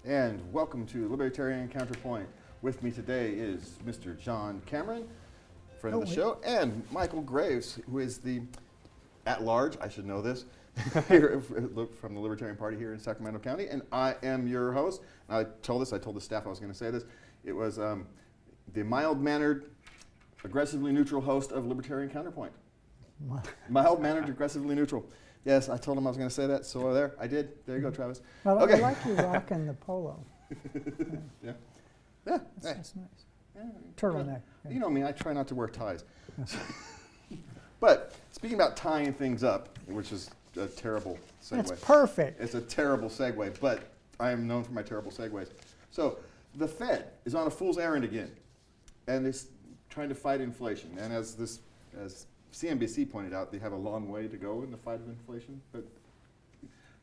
And welcome to Libertarian Counterpoint. With me today is Mr. John Cameron, friend of the show, and Michael Graves, who is the at-large, I should know this, here from the Libertarian Party here in Sacramento County. And I am your host. I told the staff I was going to say this. It was the mild-mannered, aggressively neutral host of Libertarian Counterpoint. Mild-mannered, aggressively neutral. Yes, I told him I was going to say that, so there, I did. There you go, Travis. Well, okay. I like you rocking the polo. Yeah. That's nice. Yeah, turtleneck. You know me, I try not to wear ties. But speaking about tying things up, which is a terrible segue. That's perfect. It's a terrible segue, but I am known for my terrible segues. So the Fed is on a fool's errand again, and it's trying to fight inflation. And as CNBC pointed out, they have a long way to go in the fight of inflation. But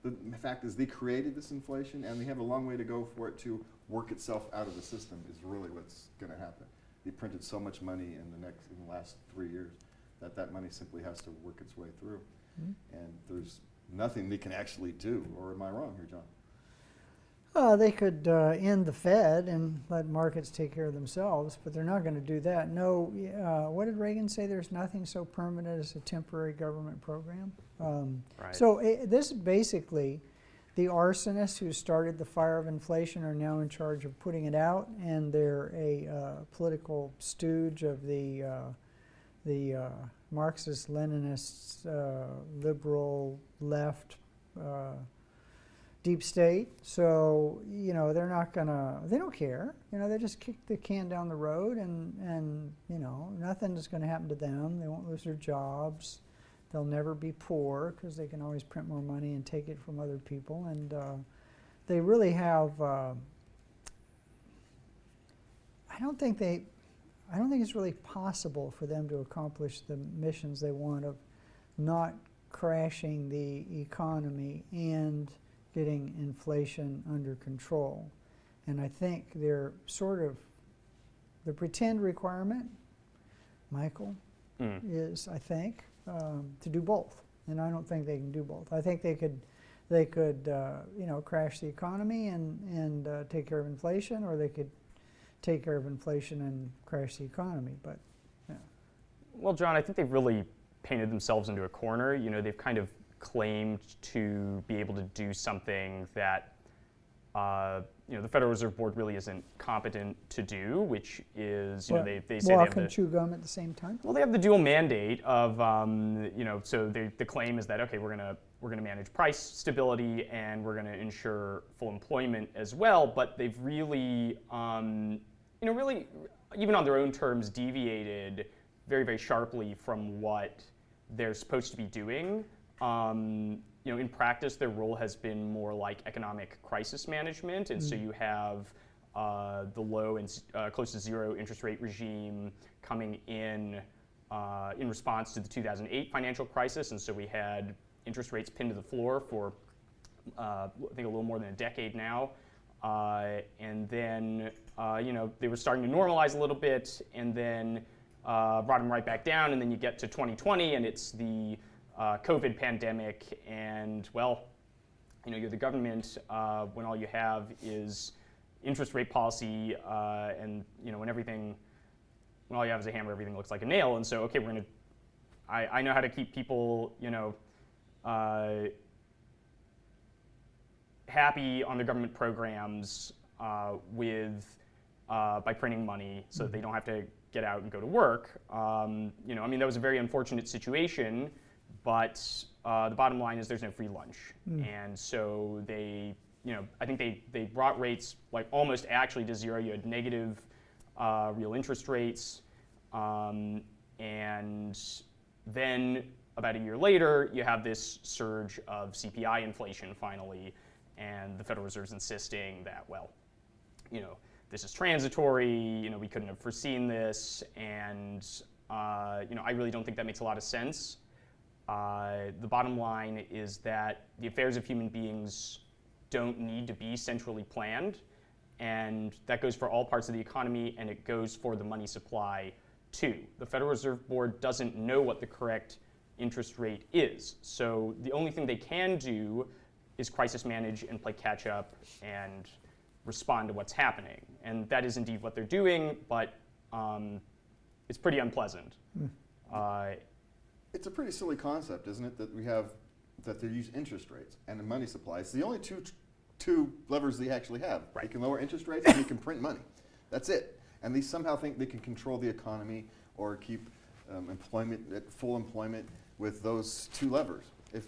the fact is they created this inflation, and they have a long way to go for it to work itself out of the system is really what's going to happen. They printed so much money in the last 3 years that money simply has to work its way through. Mm-hmm. And there's nothing they can actually do. Or am I wrong here, John? They could end the Fed and let markets take care of themselves, but they're not going to do that. No, what did Reagan say? There's nothing so permanent as a temporary government program. Right. So this is basically the arsonists who started the fire of inflation are now in charge of putting it out, and they're a political stooge of the Marxist-Leninists, liberal left deep state. So, you know, they're not gonna, they don't care. You know, they just kick the can down the road and you know, nothing is gonna happen to them. They won't lose their jobs. They'll never be poor because they can always print more money and take it from other people. And they really have, I don't think it's really possible for them to accomplish the missions they want of not crashing the economy and getting inflation under control. And I think they're sort of, the pretend requirement, Michael, is, I think, to do both. And I don't think they can do both. I think they could you know, crash the economy and take care of inflation, or they could take care of inflation and crash the economy. But yeah. Well, John, I think they've really painted themselves into a corner. You know, they've kind of claimed to be able to do something that you know, the Federal Reserve Board really isn't competent to do, which is, you know, they say they have walk and chew gum at the same time. Well, they have the dual mandate of, you know, so the claim is that, okay, we're gonna manage price stability and we're gonna ensure full employment as well. But they've really, you know, really, even on their own terms, deviated very, very sharply from what they're supposed to be doing. You know, in practice, their role has been more like economic crisis management, and so you have the low and close to zero interest rate regime coming in response to the 2008 financial crisis, and so we had interest rates pinned to the floor for I think a little more than a decade now, and then you know, they were starting to normalize a little bit, and then brought them right back down, and then you get to 2020, and it's the COVID pandemic, and well, you know, you're the government when all you have is interest rate policy, and you know, when all you have is a hammer, everything looks like a nail. And so, okay, I know how to keep people, you know, happy on their government programs by printing money, so that they don't have to get out and go to work. You know, I mean, that was a very unfortunate situation. But the bottom line is there's no free lunch. And so they, you know, I think they brought rates like almost actually to zero. You had negative real interest rates. And then about a year later, you have this surge of CPI inflation finally. And the Federal Reserve's insisting that, well, you know, this is transitory. You know, we couldn't have foreseen this. And, you know, I really don't think that makes a lot of sense. The bottom line is that the affairs of human beings don't need to be centrally planned, and that goes for all parts of the economy, and it goes for the money supply too. The Federal Reserve Board doesn't know what the correct interest rate is, so the only thing they can do is crisis manage and play catch up and respond to what's happening. And that is indeed what they're doing, but it's pretty unpleasant. It's a pretty silly concept, isn't it, that they use interest rates and the money supply. It's the only two levers they actually have. Right. They can lower interest rates and they can print money. That's it. And they somehow think they can control the economy or keep full employment with those two levers. If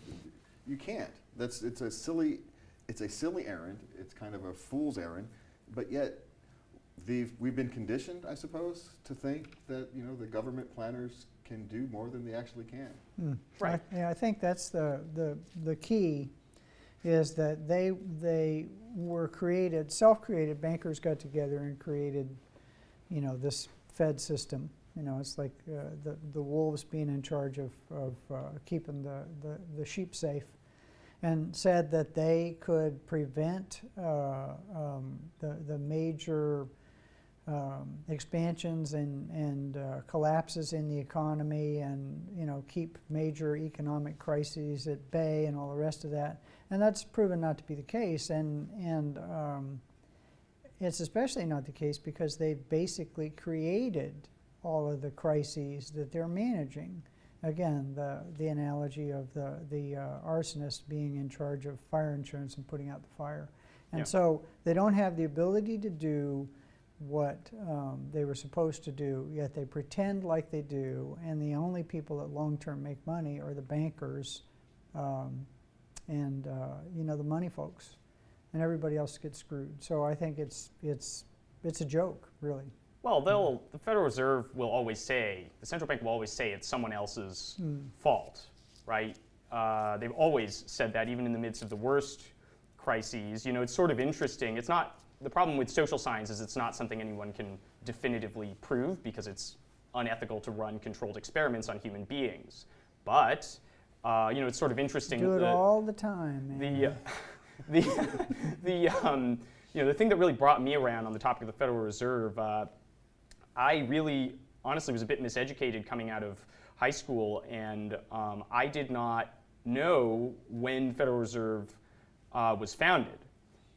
you can't, it's a silly errand. It's kind of a fool's errand, but yet we've been conditioned, I suppose, to think that the government planners can do more than they actually can. Right. I think that's the key, is that they were created, self-created. Bankers got together and created, this Fed system. It's like the wolves being in charge of keeping the sheep safe, and said that they could prevent the major expansions and collapses in the economy, and keep major economic crises at bay and all the rest of that. And that's proven not to be the case. And it's especially not the case because they've basically created all of the crises that they're managing. Again, the analogy of the arsonist being in charge of fire insurance and putting out the fire. And so they don't have the ability to do what they were supposed to do, yet they pretend like they do, and the only people that long-term make money are the bankers and the money folks, and everybody else gets screwed. So I think it's a joke, really. Well, the Federal Reserve will always say, the central bank will always say it's someone else's fault, right? They've always said that, even in the midst of the worst crises. It's sort of interesting. It's not, the problem with social science is it's not something anyone can definitively prove because it's unethical to run controlled experiments on human beings. But, it's sort of interesting. Do it all the time, man. The thing that really brought me around on the topic of the Federal Reserve, I really, honestly, was a bit miseducated coming out of high school, and I did not know when the Federal Reserve was founded.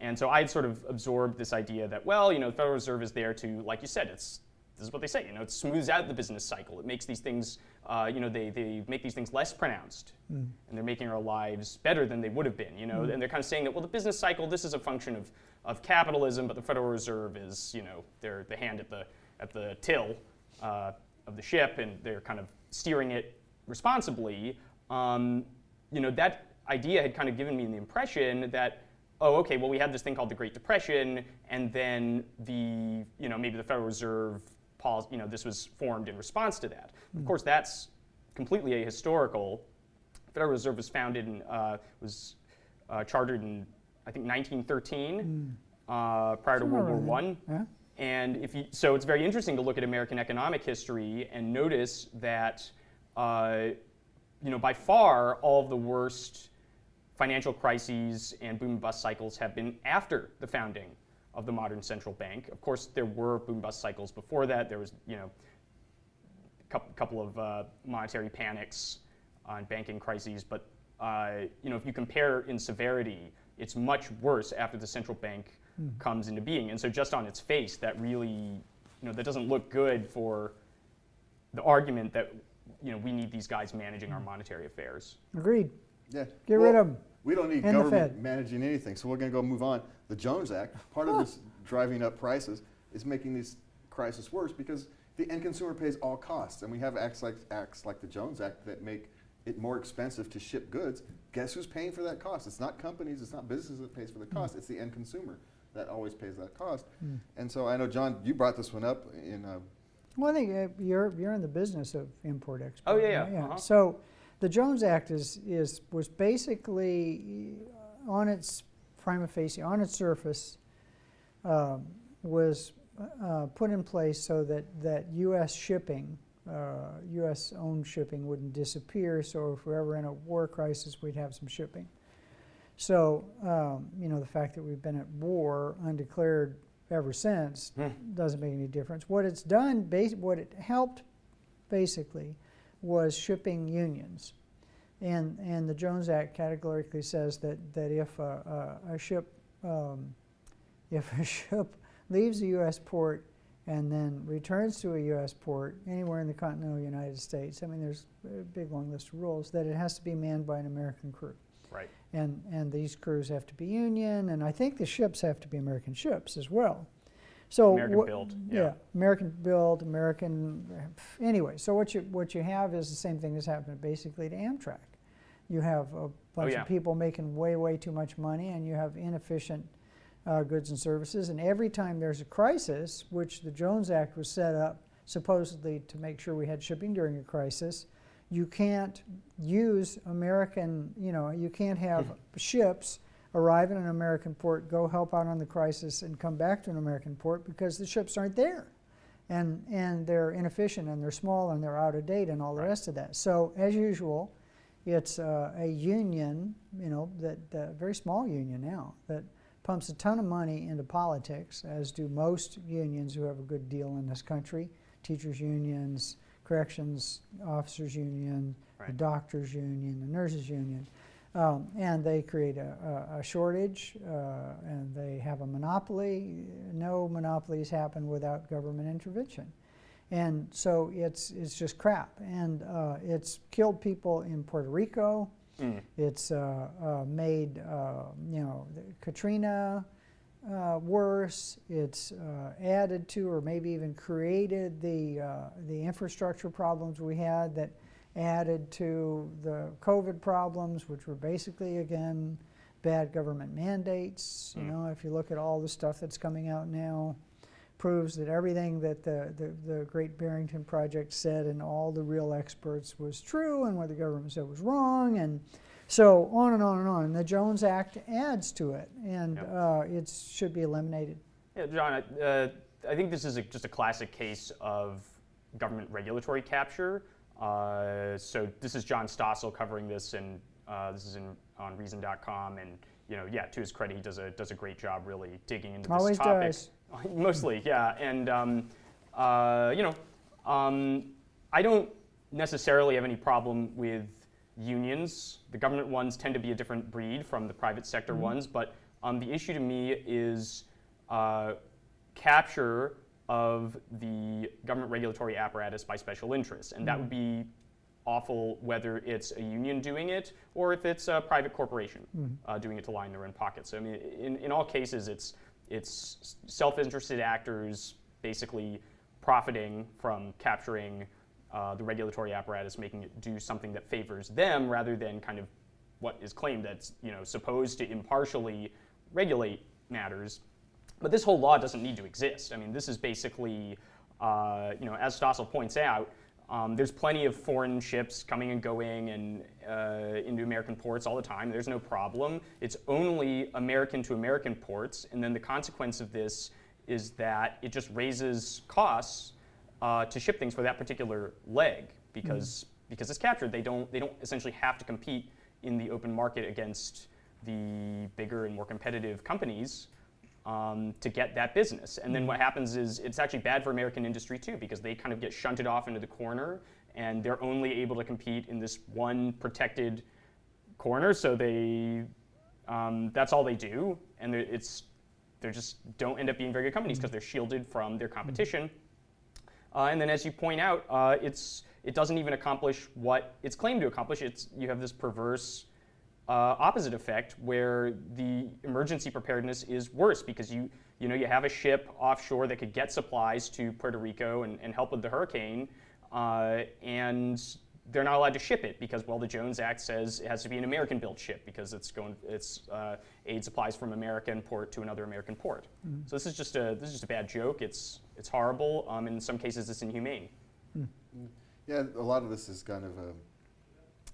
And so I had sort of absorbed this idea that, well, the Federal Reserve is there to, like you said, this is what they say, it smooths out the business cycle. It makes these things, they make these things less pronounced, and they're making our lives better than they would have been, and they're kind of saying that, well, the business cycle, this is a function of capitalism, but the Federal Reserve is, they're the hand at the till of the ship, and they're kind of steering it responsibly. That idea had kind of given me the impression that, oh, okay, well, we had this thing called the Great Depression, and then maybe the Federal Reserve this was formed in response to that. Of course, that's completely ahistorical. The Federal Reserve was founded and was chartered in, I think, 1913, prior to World War I. Yeah. And so it's very interesting to look at American economic history and notice that, by far, all of the worst financial crises and boom and bust cycles have been after the founding of the modern central bank. Of course, there were boom bust cycles before that. There was, a couple of monetary panics and banking crises, but if you compare in severity, it's much worse after the central bank comes into being. And so just on its face, that really, that doesn't look good for the argument that, we need these guys managing our monetary affairs. Agreed. Yeah. Get rid of them. We don't need And the government Fed. managing anything, so we're going to go move on. The Jones Act, part of this driving up prices, is making these crises worse because the end consumer pays all costs, and we have acts like the Jones Act that make it more expensive to ship goods. Guess who's paying for that cost? It's not companies, it's not businesses that pays for the cost, it's the end consumer that always pays that cost. And so I know, John, you brought this one up in Well, I think you're in the business of import-export. Oh, yeah. Right? Uh-huh. So the Jones Act was basically, on its prima facie, on its surface, was put in place so that U.S. shipping, U.S.-owned shipping wouldn't disappear, so if we're ever in a war crisis, we'd have some shipping. So, the fact that we've been at war undeclared ever since doesn't make any difference. What it's done, what it helped basically, was shipping unions. And the Jones Act categorically says that if a ship if a ship leaves a U.S. port and then returns to a U.S. port anywhere in the continental United States, I mean, there's a big long list of rules, that it has to be manned by an American crew. Right. And these crews have to be union, and I think the ships have to be American ships as well. So American built, yeah. American built, American. Anyway, so what you have is the same thing that's happened basically to Amtrak. You have a bunch of people making way too much money, and you have inefficient goods and services. And every time there's a crisis, which the Jones Act was set up supposedly to make sure we had shipping during a crisis, you can't use American. You can't have ships arrive in an American port, go help out on the crisis, and come back to an American port because the ships aren't there. And they're inefficient, and they're small, and they're out of date, and all the rest of that. So, as usual, it's a union, that very small union now, that pumps a ton of money into politics, as do most unions who have a good deal in this country, teachers' unions, corrections officers' union, the doctors' union, the nurses' union. And they create a shortage, and they have a monopoly. No monopolies happen without government intervention. And so it's just crap. And it's killed people in Puerto Rico. It's made Katrina worse. It's added to, or maybe even created, the infrastructure problems we had that added to the COVID problems, which were basically, again, bad government mandates. If you look at all the stuff that's coming out now, proves that everything that the Great Barrington Project said and all the real experts was true, and what the government said was wrong, and so on and on and on. The Jones Act adds to it, and it should be eliminated. Yeah, John, I think this is just a classic case of government regulatory capture. So this is John Stossel covering this, and this is on Reason.com, and to his credit, he does a great job really digging into this Always topic. does. Mostly, yeah, and I don't necessarily have any problem with unions. The government ones tend to be a different breed from the private sector ones, but the issue to me is capture of the government regulatory apparatus by special interests, and that would be awful whether it's a union doing it or if it's a private corporation doing it to line their own pockets. So I mean, in all cases, it's self-interested actors basically profiting from capturing the regulatory apparatus, making it do something that favors them rather than kind of what is claimed that's supposed to impartially regulate matters. But this whole law doesn't need to exist. I mean, this is basically, as Stossel points out, there's plenty of foreign ships coming and going and into American ports all the time. There's no problem. It's only American to American ports, and then the consequence of this is that it just raises costs to ship things for that particular leg because it's captured. They don't essentially have to compete in the open market against the bigger and more competitive companies to get that business. And then what happens is it's actually bad for American industry too, because they kind of get shunted off into the corner, and they're only able to compete in this one protected corner. So that's all they do, and they just don't end up being very good companies because they're shielded from their competition. And then, as you point out, it doesn't even accomplish what it's claimed to accomplish. You have this perverse opposite effect where the emergency preparedness is worse because you have a ship offshore that could get supplies to Puerto Rico and help with the hurricane, and they're not allowed to ship it because, well, the Jones Act says it has to be an American-built ship because it's aid supplies from American port to another American port. So this is just a bad joke. It's horrible. In some cases, it's inhumane. Yeah, a lot of this is kind of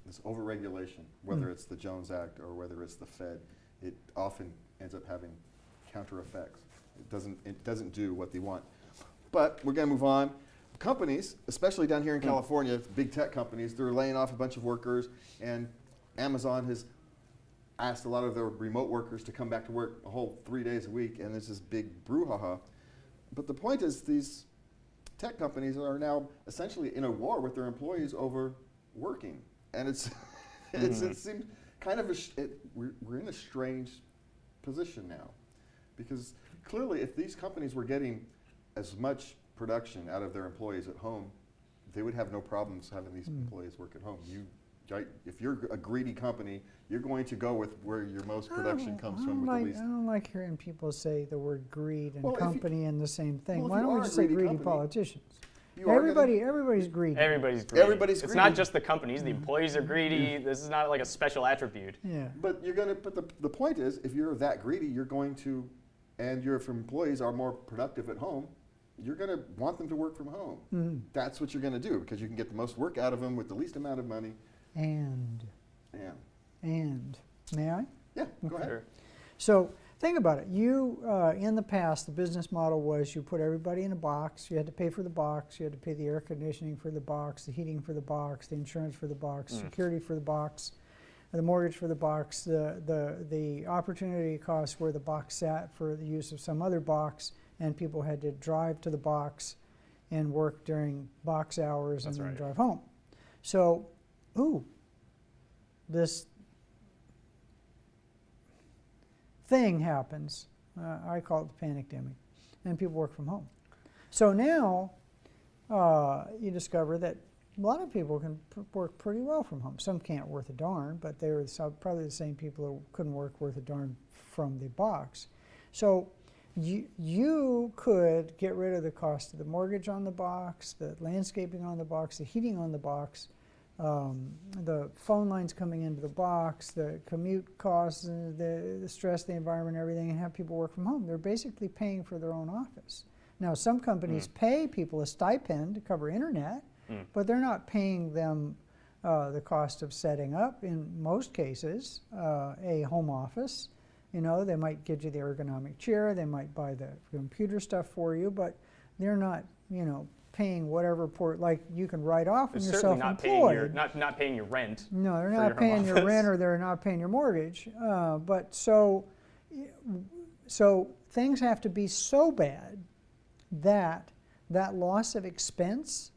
this overregulation, whether it's the Jones Act or whether it's the Fed. It often ends up having counter effects. It doesn't do what they want. But we're going to move on. Companies, especially down here in California, big tech companies, they're laying off a bunch of workers, and Amazon has asked a lot of their remote workers to come back to work a whole 3 days a week, and there's this big brouhaha. But the point is these tech companies are now essentially in a war with their employees over working. And it seems kind of we're in a strange position now, because clearly, if these companies were getting as much production out of their employees at home, they would have no problems having these employees work at home. If you're a greedy company, you're going to go with where your most production comes from. I don't like hearing people say the word greed and Well, company in the same thing. well, if Why you don't we are a just say greedy greedy company, politicians? you are Everybody's greedy. Everybody's greedy. Everybody's It's greedy. not just the companies. The employees are greedy. This is not like a special attribute. Yeah. But the point is, if you're that greedy, you're going to, and your employees are more productive at home, you're going to want them to work from home. Mm-hmm. That's what you're going to do, because you can get the most work out of them with the least amount of money. And may I? Yeah, go ahead. Sure. So think about it. You, in the past, the business model was you put everybody in a box. You had to pay for the box. You had to pay the air conditioning for the box, the heating for the box, the insurance for the box, security for the box, the mortgage for the box, the opportunity cost where the box sat for the use of some other box, and people had to drive to the box and work during box hours and then drive home. So, this thing happens. I call it the pandemic, and people work from home. So now you discover that a lot of people can work pretty well from home. Some can't worth a darn, but they were probably the same people who couldn't work worth a darn from the box. So you could get rid of the cost of the mortgage on the box, the landscaping on the box, the heating on the box, the phone lines coming into the box, the commute costs, the stress, the environment, everything, and have people work from home. They're basically paying for their own office. Now, some companies pay people a stipend to cover internet, but they're not paying them the cost of setting up, in most cases, a home office. You know, they might get you the ergonomic chair, they might buy the computer stuff for you, but they're not, you know, paying whatever like you can write off when you're self-employed. Not paying your rent. No, they're not paying your rent, or they're not paying your mortgage. But so things have to be so bad that loss of expense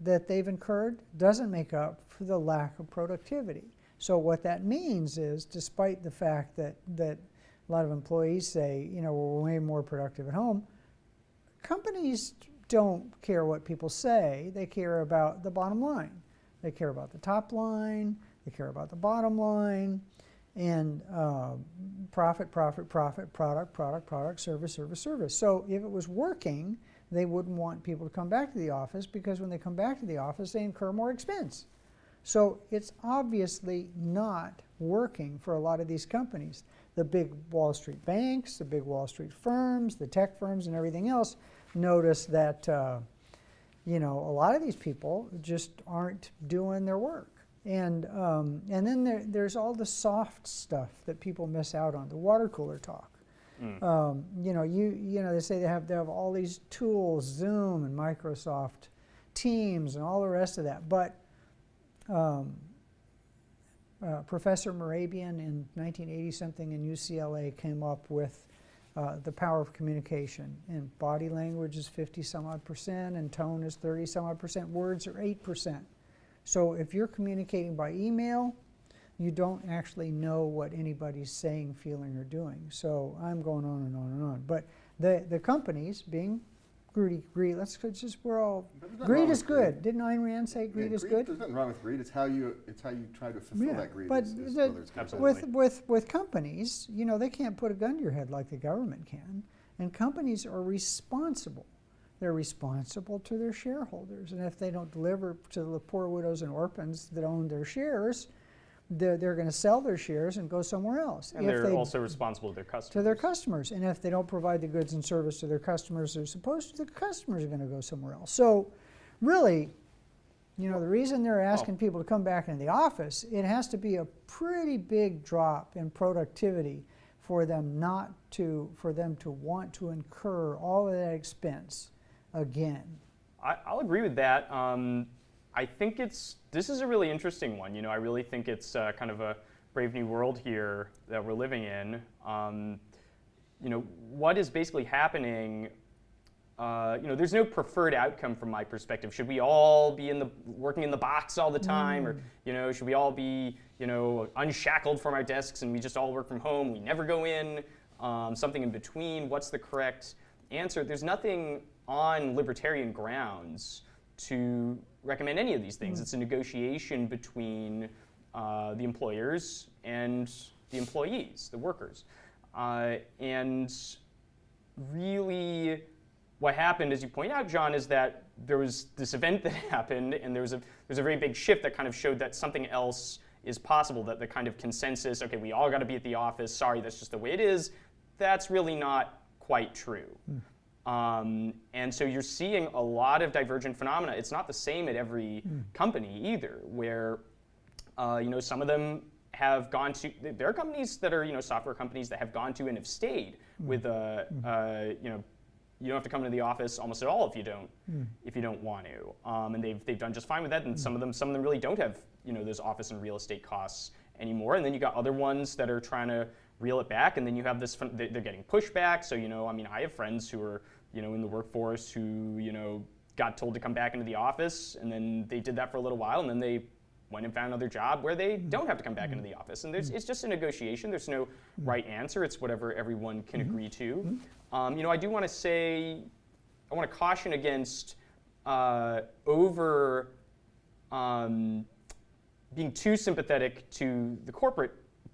that they've incurred doesn't make up for the lack of productivity. So what that means is, despite the fact that a lot of employees say, you know, we're way more productive at home, companies don't care what people say. They care about the bottom line. They care about the top line. They care about the bottom line. And profit, product, service. So if it was working, they wouldn't want people to come back to the office, because when they come back to the office, they incur more expense. So it's obviously not working for a lot of these companies. The big Wall Street banks, the big Wall Street firms, the tech firms, and everything else notice that you know, a lot of these people just aren't doing their work. And then there's all the soft stuff that people miss out on, the water cooler talk. You know, they say they have all these tools, Zoom and Microsoft Teams and all the rest of that. But Professor Morabian in 1980-something in UCLA came up with the power of communication. And body language is 50-some-odd%, and tone is 30-some-odd%. Words are 8%. So if you're communicating by email, you don't actually know what anybody's saying, feeling, or doing. So I'm going on and on and on. But the companies being greedy, greed is good. Didn't Ayn Rand say greed is good? There's nothing wrong with greed. It's how you try to fulfill that greed. But with companies, you know, they can't put a gun to your head like the government can. And companies are responsible. They're responsible to their shareholders. And if they don't deliver to the poor widows and orphans that own their shares, they're going to sell their shares and go somewhere else. And they're also responsible to their customers. To their customers. And if they don't provide the goods and service to their customers they're supposed to, the customers are going to go somewhere else. So really, you know, the reason they're asking people to come back into the office, it has to be a pretty big drop in productivity for them to want to incur all of that expense again. I'll agree with that. I think this is a really interesting one. You know, I really think it's kind of a brave new world here that we're living in. You know, what is basically happening? You know, there's no preferred outcome from my perspective. Should we all be working in the box all the time, or you know, should we all be, you know, unshackled from our desks and we just all work from home? We never go in. something in between. What's the correct answer? There's nothing on libertarian grounds to recommend any of these things. It's a negotiation between the employers and the employees, the workers. And really, what happened, as you point out, John, is that there was this event that happened, and there's a very big shift that kind of showed that something else is possible, that the kind of consensus, okay, we all got to be at the office, sorry, that's just the way it is, that's really not quite true. And so you're seeing a lot of divergent phenomena. It's not the same at every company either, where some of them have gone to, there are companies that are software companies that have gone to and have stayed with you don't have to come into the office almost at all if you don't want to, and they've done just fine with that. And some of them really don't have those office and real estate costs anymore. And then you got other ones that are trying to reel it back, and then you have this they're getting pushback. So I have friends who are in the workforce who got told to come back into the office, and then they did that for a little while, and then they went and found another job where they don't have to come back into the office. And it's just a negotiation. There's no right answer. It's whatever everyone can agree to. I do want to say, I want to caution against being too sympathetic to the corporate,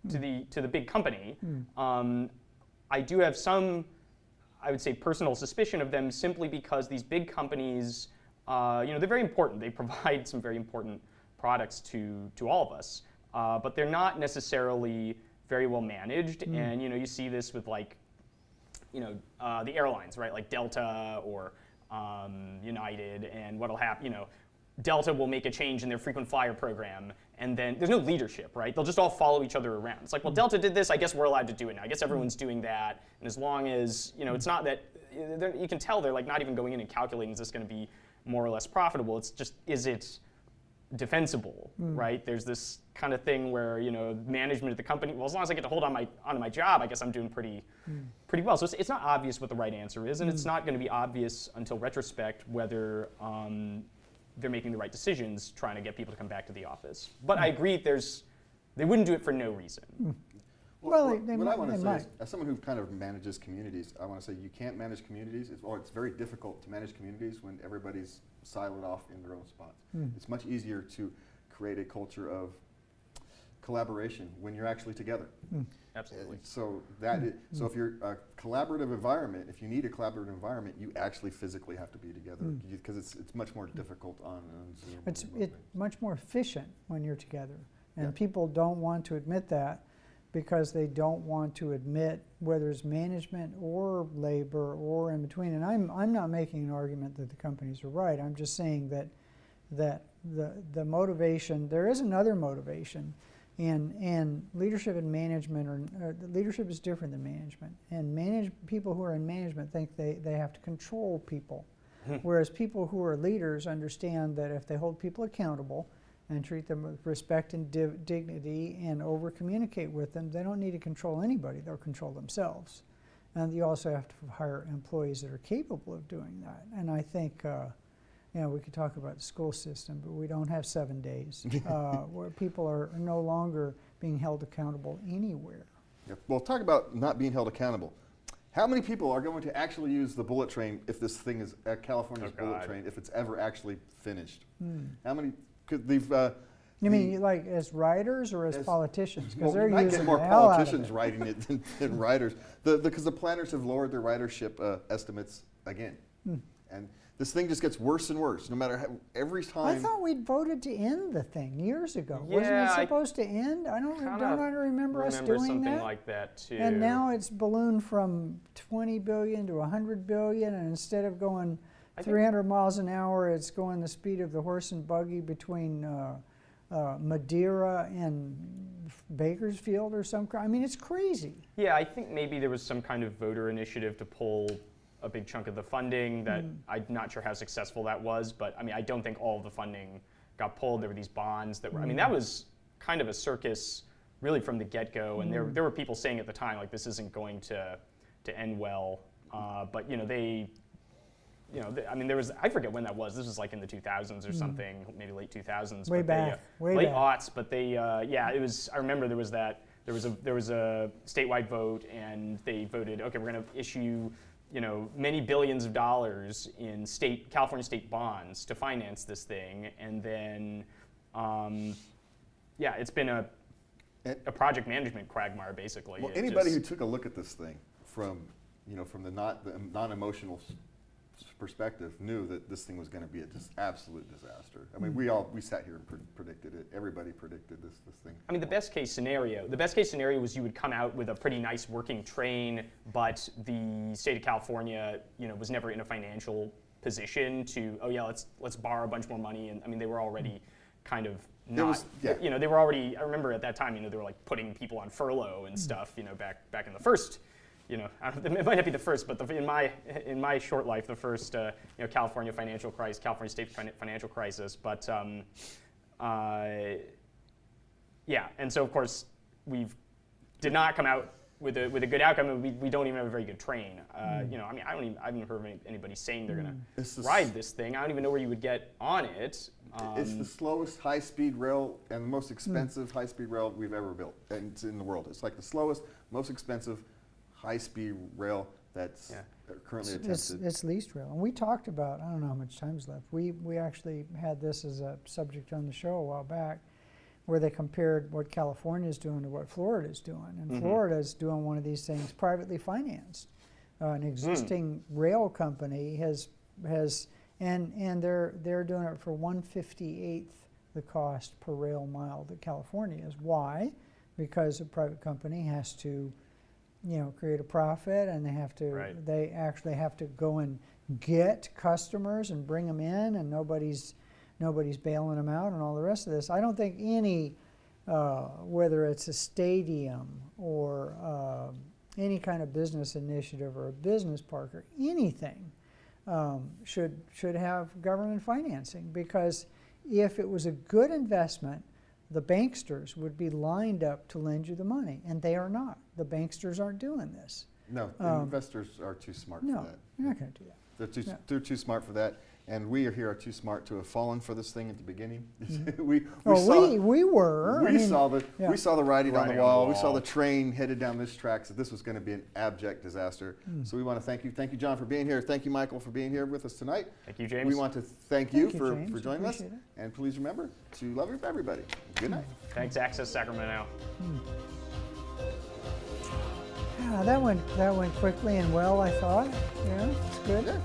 to the big company. I do have some, I would say, personal suspicion of them, simply because these big companies, they're very important. They provide some very important products to all of us, but they're not necessarily very well managed. And you see this with the airlines, right? Like Delta or United, and what'll happen, Delta will make a change in their frequent flyer program, and then there's no leadership, right? They'll just all follow each other around. It's like, well, Delta did this, I guess we're allowed to do it now. I guess everyone's doing that, and as long as, it's not that, you can tell they're not even going in and calculating, is this going to be more or less profitable? It's just, is it defensible, right? There's this kind of thing where management of the company, well, as long as I get to hold on to my job, I guess I'm doing pretty well. So it's not obvious what the right answer is, and it's not going to be obvious until retrospect whether they're making the right decisions trying to get people to come back to the office. But I agree, they wouldn't do it for no reason. What I want to say is, as someone who kind of manages communities, I want to say you can't manage communities, it's very difficult to manage communities when everybody's siloed off in their own spots. It's much easier to create a culture of collaboration when you're actually together. Absolutely. So if you're a collaborative environment, if you need a collaborative environment, you actually physically have to be together, because it's much more difficult on Zoom. It's much more efficient when you're together, and people don't want to admit that, because they don't want to admit whether it's management or labor or in between. And I'm not making an argument that the companies are right. I'm just saying that the motivation, there is another motivation, and leadership and management leadership is different than management. And people who are in management think they have to control people, whereas people who are leaders understand that if they hold people accountable and treat them with respect and dignity and over-communicate with them, they don't need to control anybody, they'll control themselves. And you also have to hire employees that are capable of doing that. And I think, we could talk about the school system, but we don't have 7 days where people are no longer being held accountable anywhere. Yep. Well, talk about not being held accountable. How many people are going to actually use the bullet train if this thing is California's bullet train, if it's ever actually finished? How many? You mean like as riders or as politicians? Because they're might using get more the hell politicians out of it. writing it than riders. Because the planners have lowered their ridership estimates again. And this thing just gets worse and worse, no matter how, every time. I thought we'd voted to end the thing years ago. Yeah, Wasn't it supposed to end? I don't remember us doing something that. like that too. And now it's ballooned from 20 billion to 100 billion, and instead of going 300 miles an hour, it's going the speed of the horse and buggy between Madeira and Bakersfield or some. I mean, it's crazy. Yeah, I think maybe there was some kind of voter initiative to pull a big chunk of the funding that I'm not sure how successful that was, but I mean, I don't think all of the funding got pulled. There were these bonds that were, I mean, that was kind of a circus really from the get-go, and there were people saying at the time, like, this isn't going to end well, but I mean, there was, I forget when that was. This was like in the 2000s or something, maybe late 2000s. Way back. Late aughts, but it was, I remember there was that there was a statewide vote, and they voted, okay, we're going to issue, many billions of dollars in California state bonds to finance this thing, and then, it's been a project management quagmire, basically. Well, anybody who took a look at this thing from the non-emotional perspective knew that this thing was going to be a just absolute disaster. I mean, we sat here and predicted it. Everybody predicted this thing. I mean, the best case scenario was you would come out with a pretty nice working train, but the state of California, was never in a financial position to, let's borrow a bunch more money. And I mean, they were already kind of not, they were already, I remember at that time, they were like putting people on furlough and stuff, back in the first, it might not be the first, but in my short life, the first, California financial crisis, California state financial crisis. But and so of course did not come out with a good outcome, and we don't even have a very good train. I haven't heard of anybody saying they're going to ride this thing. I don't even know where you would get on it. It's the slowest high-speed rail and the most expensive high-speed rail we've ever built, and it's in the world. It's like the slowest, most expensive high-speed rail that's currently attempted. It's leased rail. And we talked about, I don't know how much time's left, we actually had this as a subject on the show a while back, where they compared what California is doing to what Florida is doing. And Florida is doing one of these things privately financed. An existing rail company has and they're doing it for 1/58th the cost per rail mile that California is. Why? Because a private company has to, create a profit, and they actually have to go and get customers and bring them in, and nobody's bailing them out and all the rest of this. I don't think any, whether it's a stadium or any kind of business initiative or a business park or anything, should have government financing, because if it was a good investment, the banksters would be lined up to lend you the money, and they are not. The banksters aren't doing this. No, the investors are too smart for that. No, you're not going to do that. They're too smart for that, and we are too smart to have fallen for this thing at the beginning. We were. We saw the writing on the wall. We saw wall. the train headed down this track. So this was going to be an abject disaster. So we want to thank you. Thank you, John, for being here. Thank you, Michael, for being here with us tonight. Thank you, James. We want to thank you for James. joining us. Appreciate it. And please remember to love everybody. Good night. Thanks, Access Sacramento. Yeah, that went quickly and well, I thought. Yeah, it's good. Yeah.